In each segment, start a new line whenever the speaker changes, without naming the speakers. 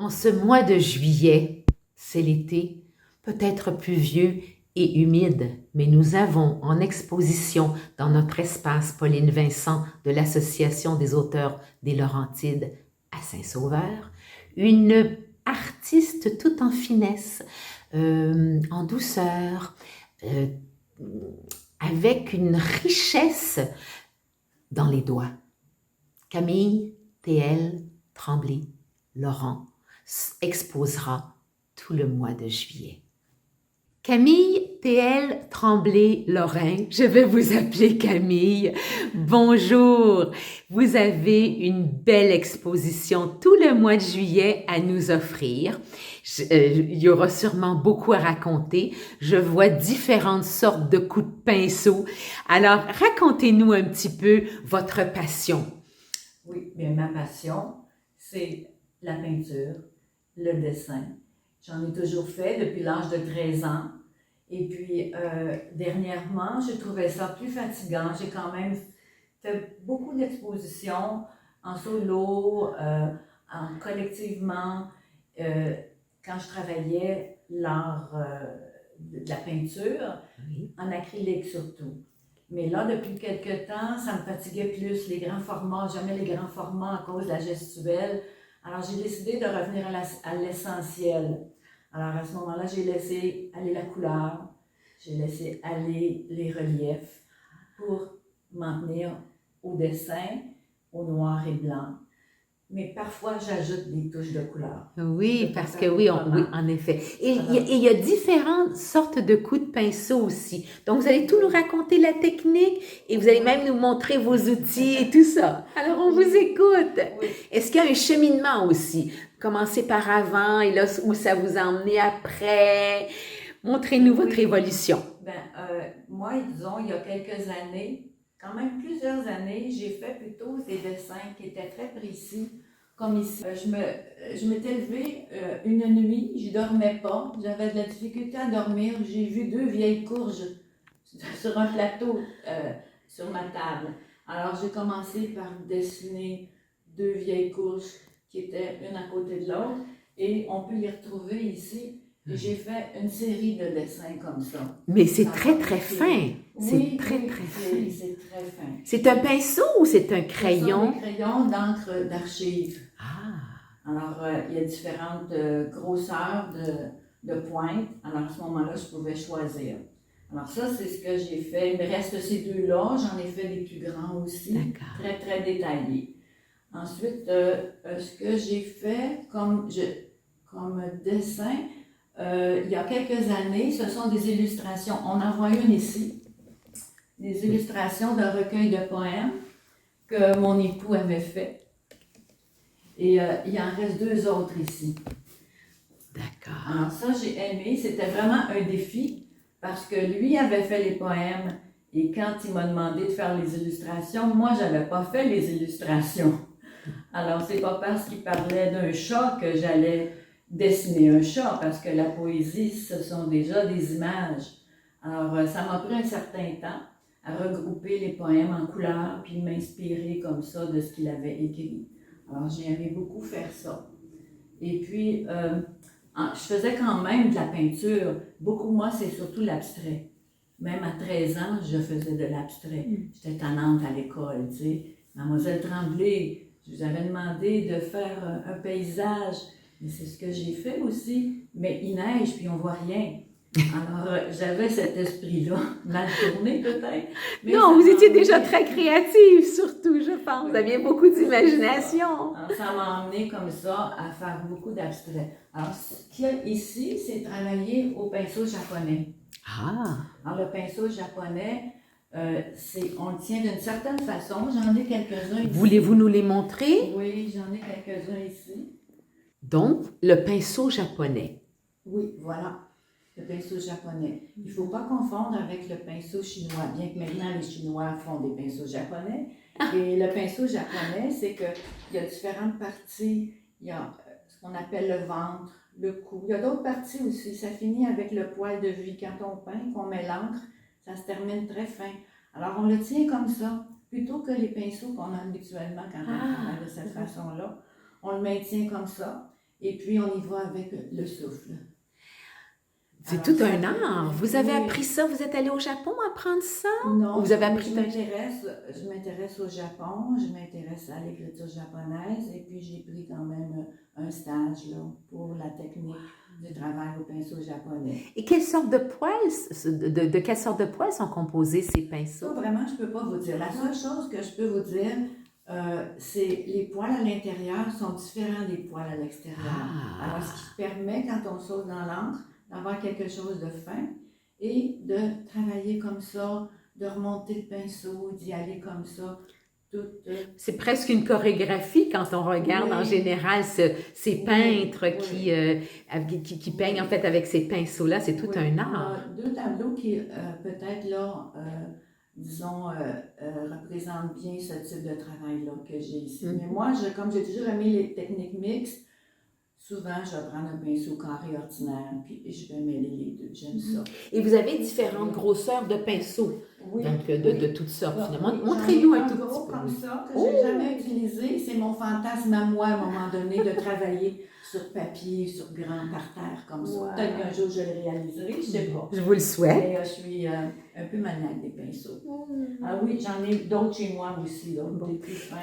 En ce mois de juillet, c'est l'été, peut-être pluvieux et humide, mais nous avons en exposition dans notre espace Pauline Vincent de l'Association des auteurs des Laurentides à Saint-Sauveur, une artiste tout en finesse, en douceur, euh, avec une richesse dans les doigts. Camille T.L. Tremblay-Laurent exposera tout le mois de juillet. Camille T.L. Tremblay-Lorrain, je vais vous appeler Camille. Bonjour, vous avez une belle exposition tout le mois de juillet à nous offrir. Il y aura sûrement beaucoup à raconter. Je vois différentes sortes de coups de pinceau. Alors, racontez-nous un petit peu votre passion.
Oui, bien ma passion, c'est la peinture, le dessin. J'en ai toujours fait depuis l'âge de 13 ans. Et puis, dernièrement, je trouvais ça plus fatigant. J'ai quand même fait beaucoup d'expositions en solo, collectivement, quand je travaillais l'art de la peinture,
Oui.
en acrylique surtout. Mais là, depuis quelques temps, ça me fatiguait plus, les grands formats. J'aimais les grands formats à cause de la gestuelle. Alors, j'ai décidé de revenir à l'essentiel. Alors, à ce moment-là, j'ai laissé aller la couleur, j'ai laissé aller les reliefs pour m'en tenir au dessin, au noir et blanc. Mais parfois, j'ajoute des touches de couleur.
Oui, parce que oui, oui, en effet. Et il y a différentes sortes de coups de pinceau aussi. Donc, vous allez tout nous raconter la technique et vous allez même nous montrer vos outils et tout ça. Alors, on vous écoute.
Oui.
Est-ce qu'il y a un cheminement aussi? Commencez par avant et là, où ça vous a emmené après? Montrez-nous votre évolution.
Moi, disons, il y a quelques années, quand même plusieurs années, j'ai fait plutôt des dessins qui étaient très précis, comme ici. Je m'étais levée une nuit, je dormais pas, j'avais de la difficulté à dormir, j'ai vu deux vieilles courges sur un plateau sur ma table. Alors, j'ai commencé par dessiner deux vieilles courges qui étaient une à côté de l'autre, et on peut les retrouver ici. Et j'ai fait une série de dessins comme ça.
Mais c'est très, très fin.
Oui,
c'est très,
oui,
très fin.
c'est très fin.
C'est un pinceau ou c'est un crayon?
Ce sont des crayons d'encre d'archives.
Ah!
Alors, il y a différentes grosseurs de pointe. Alors, à ce moment-là, je pouvais choisir. Alors, ça, c'est ce que j'ai fait. Il me reste ces deux-là. J'en ai fait des plus grands aussi.
D'accord.
Très, très détaillés. Ensuite, ce que j'ai fait comme dessin, il y a quelques années, ce sont des illustrations. On en voit une ici, des illustrations d'un recueil de poèmes que mon époux avait fait. Et il en reste deux autres ici.
D'accord.
Alors ça, j'ai aimé. C'était vraiment un défi parce que lui avait fait les poèmes et quand il m'a demandé de faire les illustrations, moi, je n'avais pas fait les illustrations. Alors, c'est pas parce qu'il parlait d'un chat que j'allais dessiner un chat, parce que la poésie, ce sont déjà des images. Alors, ça m'a pris un certain temps à regrouper les poèmes en couleurs, puis m'inspirer comme ça de ce qu'il avait écrit. Alors, j'ai aimé beaucoup faire ça. Et puis, je faisais quand même de la peinture. Beaucoup, moi, c'est surtout l'abstrait. Même à 13 ans, je faisais de l'abstrait. J'étais tannante à l'école, tu sais. Mademoiselle Tremblay, je vous avais demandé de faire un paysage, mais c'est ce que j'ai fait aussi. Mais il neige, puis on voit rien. Alors, j'avais cet esprit-là, mal tourné peut-être. Mais
non, vous étiez déjà très créative, surtout, je pense. Vous aviez beaucoup d'imagination.
Alors, ça m'a emmené comme ça à faire beaucoup d'abstrait. Alors, ce qu'il y a ici, c'est travailler au pinceau japonais.
Ah!
Alors, le pinceau japonais, on le tient d'une certaine façon. J'en ai quelques-uns ici.
Voulez-vous nous les montrer?
Oui, j'en ai quelques-uns ici.
Donc, le pinceau japonais.
Oui, voilà, le pinceau japonais. Il ne faut pas confondre avec le pinceau chinois, bien que maintenant les Chinois font des pinceaux japonais. Et le pinceau japonais, c'est qu'il y a différentes parties. Il y a ce qu'on appelle le ventre, le cou. Il y a d'autres parties aussi. Ça finit avec le poil de vie. Quand on peint, qu'on met l'encre, ça se termine très fin. Alors, on le tient comme ça, plutôt que les pinceaux qu'on a habituellement quand on travaille de cette façon-là. On le maintient comme ça. Et puis, on y va avec le souffle.
C'est
Alors,
tout
ça
un
peut-
art. Vous avez
oui.
appris ça? Vous êtes allé au Japon apprendre ça?
Non,
Vous avez appris
je m'intéresse au Japon, je m'intéresse à l'écriture japonaise et puis j'ai pris quand même un stage là, pour la technique du travail au pinceau japonais.
Et quelle sorte de poils, de quelle sorte de poils sont composés ces
Ça,
pinceaux?
vraiment, je ne peux pas vous dire. La seule chose que je peux vous dire, c'est les poils à l'intérieur sont différents des poils à l'extérieur. Alors, ce qui permet, quand on saute dans l'encre, d'avoir quelque chose de fin et de travailler comme ça, de remonter le pinceau, d'y aller comme ça.
C'est presque une chorégraphie quand on regarde en général ces peintres qui peignent en fait avec ces pinceaux-là. C'est tout un art.
Il y a 2 tableaux qui peut-être là, disons, représentent bien ce type de travail-là que j'ai ici. Mais moi, comme j'ai toujours aimé les techniques mixtes, souvent je vais prendre un pinceau carré ordinaire puis je vais mêler les deux. J'aime ça.
Et vous avez différentes grosseurs de pinceaux.
Oui,
donc, de toutes sortes, finalement.
Oui,
montrez-nous un tout
gros
petit peu.
comme ça, que je n'ai jamais utilisé. C'est mon fantasme à moi, à un moment donné, de travailler sur papier, sur grand, par terre, comme ça.
Wow.
Peut-être qu'un jour, je le réaliserai, je ne sais pas.
Je vous le souhaite.
Mais je suis un peu maniaque des pinceaux. Ah oui, j'en ai d'autres chez moi aussi, là, des plus fins.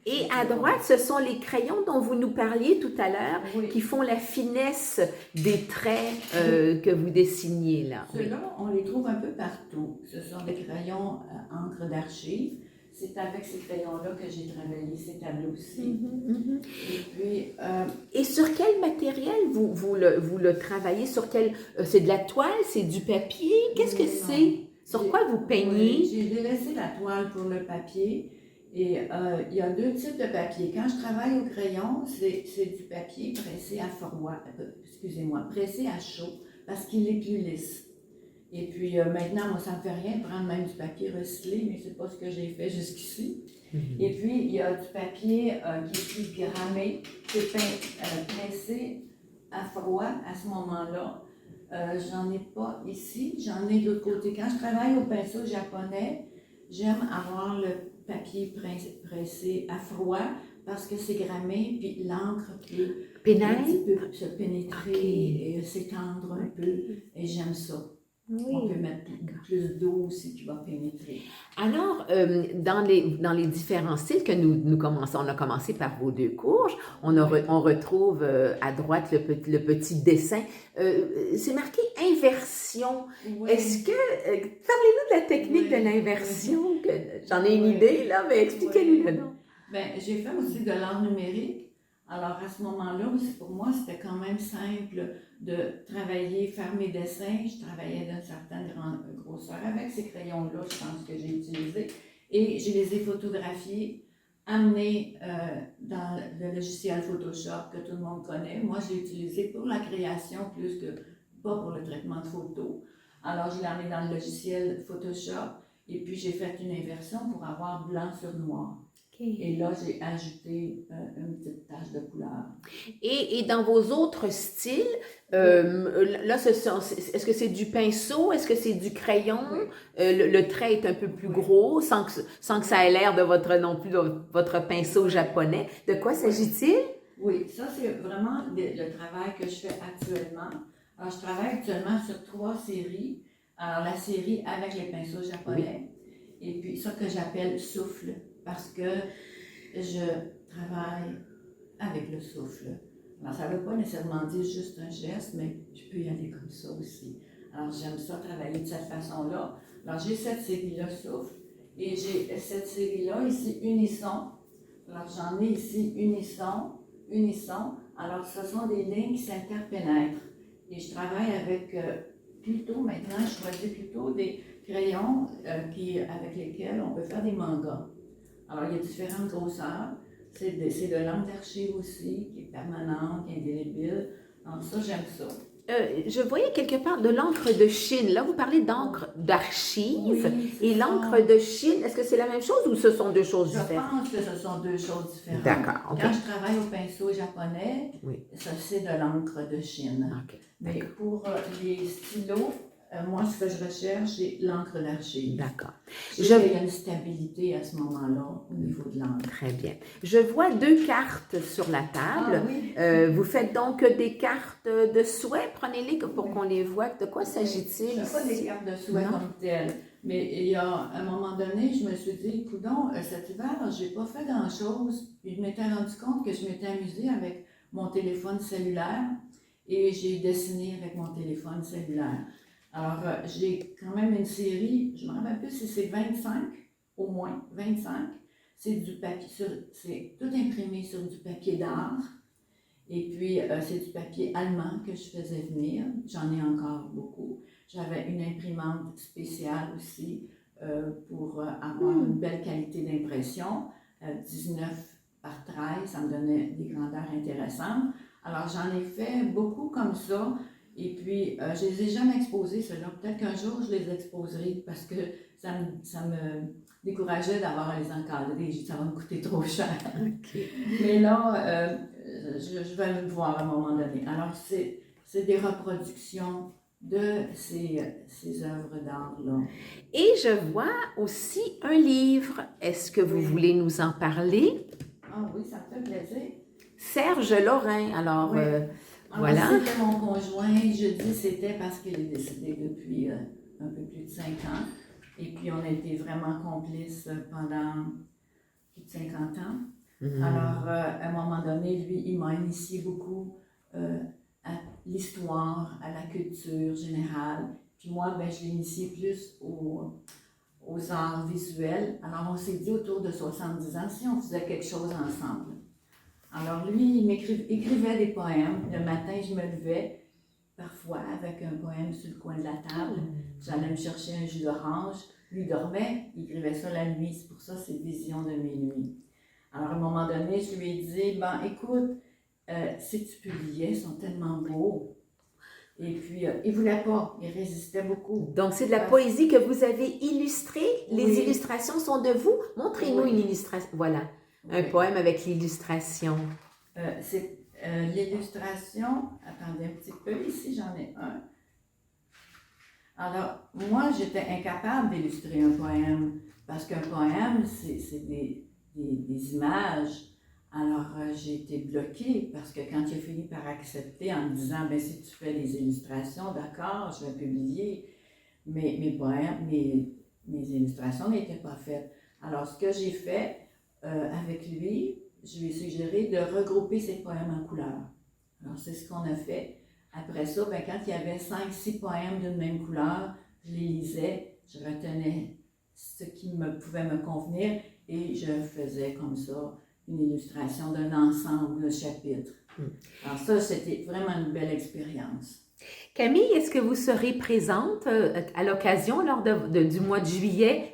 Et à droite, ce sont les crayons dont vous nous parliez tout à l'heure, qui font la finesse des traits que vous dessiniez là.
Ceux-là, on les trouve un peu partout. Ce sont des crayons encre d'archives. C'est avec ces crayons-là que j'ai travaillé ces tableaux-ci. Et puis...
Et sur quel matériel vous le travaillez? Sur quel... c'est de la toile? C'est du papier? Qu'est-ce que c'est? Sur quoi vous peignez?
J'ai délaissé la toile pour le papier. Et il y a 2 types de papier. Quand je travaille au crayon, c'est du papier pressé à froid, pressé à chaud, parce qu'il est plus lisse. Et puis maintenant, moi, ça ne me fait rien de prendre même du papier recyclé, mais c'est pas ce que j'ai fait jusqu'ici. Et puis, il y a du papier qui est plus grammé, c'est pressé à froid à ce moment-là. J'en ai pas ici, j'en ai de l'autre côté. Quand je travaille au pinceau japonais, j'aime avoir le papier pressé à froid parce que c'est grammé, puis l'encre peut se pénétrer et s'étendre un peu. Et j'aime ça. Oui. On peut mettre plus d'eau aussi qui va pénétrer.
Alors, dans les différents styles que nous commençons, on a commencé par vos 2 courges, on retrouve à droite le petit dessin. C'est marqué inversion. Oui. Est-ce que, parlez-nous de la technique de l'inversion, j'en ai une idée là, mais expliquez-nous le nom.
Bien, j'ai fait aussi de l'art numérique. Alors, à ce moment-là, pour moi, c'était quand même simple de travailler, faire mes dessins. Je travaillais d'une certaine grosseur avec ces crayons-là, je pense que j'ai utilisés. Et je les ai photographiés, amenés dans le logiciel Photoshop que tout le monde connaît. Moi, je l'ai utilisé pour la création plus que pas pour le traitement de photos. Alors, je l'ai amené dans le logiciel Photoshop et puis j'ai fait une inversion pour avoir blanc sur noir. Et là, j'ai ajouté une petite tache de couleur.
Et dans vos autres styles, là, est-ce que c'est du pinceau? Est-ce que c'est du crayon? Oui. Le trait est un peu plus gros, sans que ça ait l'air de votre pinceau japonais. De quoi s'agit-il?
Oui, ça, c'est vraiment le travail que je fais actuellement. Alors, je travaille actuellement sur 3 séries. Alors, la série avec les pinceaux japonais. Et puis, ça que j'appelle souffle. Parce que je travaille avec le souffle. Alors, ça ne veut pas nécessairement dire juste un geste, mais je peux y aller comme ça aussi. Alors, j'aime ça, travailler de cette façon-là. Alors, j'ai cette série-là, souffle, et j'ai cette série-là, ici, unisson. Alors, j'en ai ici, unisson. Alors, ce sont des lignes qui s'interpénètrent. Et je travaille avec, maintenant, je choisis plutôt des crayons avec lesquels on peut faire des mangas. Alors, il y a différentes grosseurs. C'est de l'encre d'archive aussi, qui est permanente, qui est indélébile. Donc ça, j'aime ça.
Je voyais quelque part de l'encre de Chine. Là, vous parlez d'encre d'archive.
Oui,
et l'encre de Chine, est-ce que c'est la même chose ou ce sont 2 choses différentes?
Je pense que ce sont 2 choses différentes.
D'accord. Okay.
Quand je travaille au pinceau japonais, ça c'est de l'encre de Chine.
Okay.
Mais pour les stylos, Moi, ce que je recherche, c'est l'encre d'archive.
D'accord.
Je sais qu'il y a une stabilité à ce moment-là au niveau de l'encre.
Très bien. Je vois 2 cartes sur la table.
Ah oui.
Vous faites donc des cartes de souhait. Prenez-les pour qu'on les voit. De quoi s'agit-il?
Je ne fais pas des cartes de souhait comme telles. Mais il y a un moment donné, je me suis dit, coudonc, cet hiver, je n'ai pas fait grand-chose. Puis je m'étais rendu compte que je m'étais amusée avec mon téléphone cellulaire et j'ai dessiné avec mon téléphone cellulaire. Alors, j'ai quand même une série, je ne me rappelle plus si c'est 25, au moins 25. C'est du papier, c'est tout imprimé sur du papier d'art. Et puis, c'est du papier allemand que je faisais venir. J'en ai encore beaucoup. J'avais une imprimante spéciale aussi pour avoir une belle qualité d'impression. 19 par 13, ça me donnait des grandeurs intéressantes. Alors, j'en ai fait beaucoup comme ça. Et puis, je ne les ai jamais exposés, ceux-là. Peut-être qu'un jour, je les exposerai parce que ça me décourageait d'avoir à les encadrer. J'ai dit, ça va me coûter trop cher.
Okay.
Mais là, je vais le voir à un moment donné. Alors, c'est des reproductions de ces œuvres d'art-là.
Et je vois aussi un livre. Est-ce que vous voulez nous en parler?
Ah oui, ça me fait plaisir.
Serge Lorrain. Alors,
oui.
Voilà.
C'était mon conjoint. Je dis c'était parce qu'il est décédé depuis un peu plus de 5 ans. Et puis, on a été vraiment complices pendant plus de 50 ans. Alors, à un moment donné, lui, il m'a initié beaucoup à l'histoire, à la culture générale. Puis moi, ben, je l'ai initié plus aux arts visuels. Alors, on s'est dit autour de 70 ans, si on faisait quelque chose ensemble. Alors, lui, il écrivait des poèmes. Le matin, je me levais, parfois, avec un poème sur le coin de la table. J'allais me chercher un jus d'orange. Lui dormait, il écrivait ça la nuit. C'est pour ça, c'est Visions de mes nuits. Alors, à un moment donné, je lui ai dit, ben, écoute, si tu publiais, ils sont tellement beaux. Et puis, il ne voulait pas, il résistait beaucoup.
Donc, c'est de la poésie que vous avez illustrée. Les
Oui.
illustrations sont de vous. Montrez-nous une illustration. Voilà, un poème avec l'illustration.
C'est l'illustration, attendez un petit peu, ici j'en ai un. Alors, moi, j'étais incapable d'illustrer un poème, parce qu'un poème, c'est des images. Alors, j'ai été bloquée parce que quand il a fini par accepter en me disant, ben si tu fais des illustrations, d'accord, je vais publier, mais mes poèmes, mes illustrations n'étaient pas faites. Alors, ce que j'ai fait avec lui, je lui ai suggéré de regrouper ses poèmes en couleurs. Alors, c'est ce qu'on a fait. Après ça, ben, quand il y avait 5-6 poèmes d'une même couleur, je les lisais, je retenais ce qui pouvait me convenir et je faisais comme ça une illustration d'un ensemble de chapitres. Alors ça, c'était vraiment une belle expérience.
Camille, est-ce que vous serez présente à l'occasion lors du mois de juillet?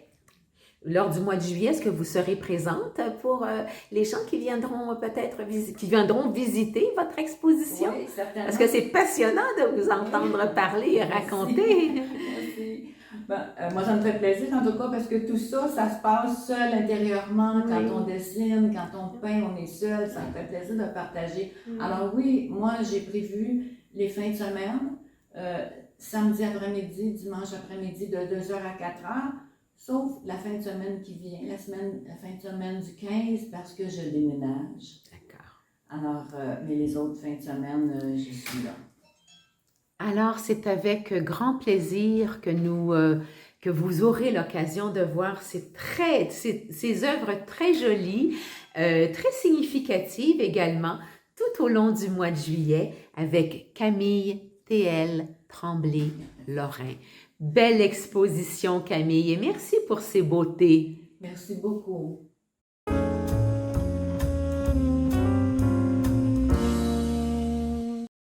Lors du mois de juillet, est-ce que vous serez présente pour les gens qui viendront peut-être visiter votre exposition?
Oui, certainement.
Parce que c'est passionnant de vous entendre parler et raconter.
Merci. Ben, moi, ça me fait plaisir en tout cas parce que tout ça, ça se passe seul intérieurement. Quand on dessine, quand on peint, on est seul. Ça me fait plaisir de partager. Alors oui, moi, j'ai prévu les fins de semaine, samedi après-midi, dimanche après-midi de 2h à 4h, sauf la fin de semaine qui vient, la fin de semaine du 15 parce que je déménage.
D'accord.
Alors, mais les autres fins de semaine, je suis là.
Alors, c'est avec grand plaisir que vous aurez l'occasion de voir ces œuvres très jolies, très significatives également, tout au long du mois de juillet avec Camille T.L. Tremblay-Lorrain. Belle exposition, Camille, et merci pour ces beautés.
Merci beaucoup.